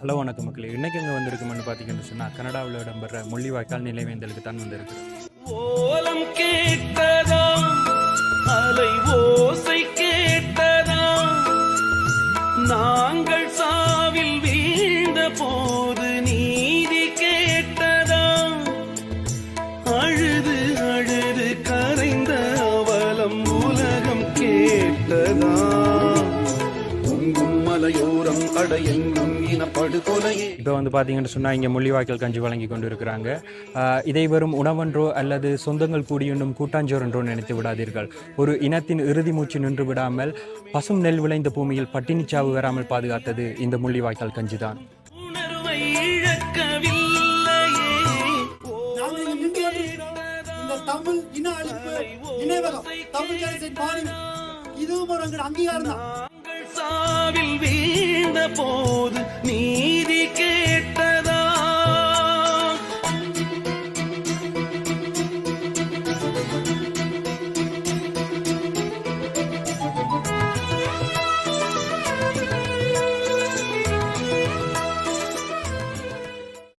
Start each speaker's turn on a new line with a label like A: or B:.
A: Hello வணக்கம் மக்களே. இன்னைக்கு எங்கே வந்திருக்குமென்னு பார்த்தீங்கன்னு சொன்னால் கனடாவில் இடம்பெற முள்ளிவாய்க்கால் நினைவேந்தலுக்கு தான் வந்திருக்கிறோம்.
B: ஓலம் கேட்டதாம் அலை ஓசை கேட்டதாம் நாங்கள் சாவில் வீழ்ந்த போது நீதி கேட்டதாம் அழுது அழுது கரைந்த அவலம் உலகம் கேட்டதாம் பொங்கும் மலையோரம் அடையெங்கும் இனப்படுகொலையே.
A: இப்போ பார்த்தீங்கன்னு சொன்னால் இங்கே முள்ளிவாய்க்கால் கஞ்சி வழங்கி கொண்டு இருக்கிறாங்க. இதை வரும் உணவன்றோ அல்லது சொந்தங்கள் கூடியுண்ணும் கூட்டாஞ்சோறென்றோ நினைத்து விடாதீர்கள். ஒரு இனத்தின் இறுதி மூச்சு நின்று விடாமல் பசும் நெல் விளைந்த பூமியில் பட்டினிச்சாவு வராமல் பாதுகாத்தது இந்த முள்ளிவாய்க்கால் கஞ்சி தான்.
C: தமிழ் இன அழிப்பு நினைவகம் தமிழ் அரசின் மாநிலம் இதுவும் ஒரு அங்கீகாரம் தான்.
B: சாவில் வீழ்ந்த போது நீ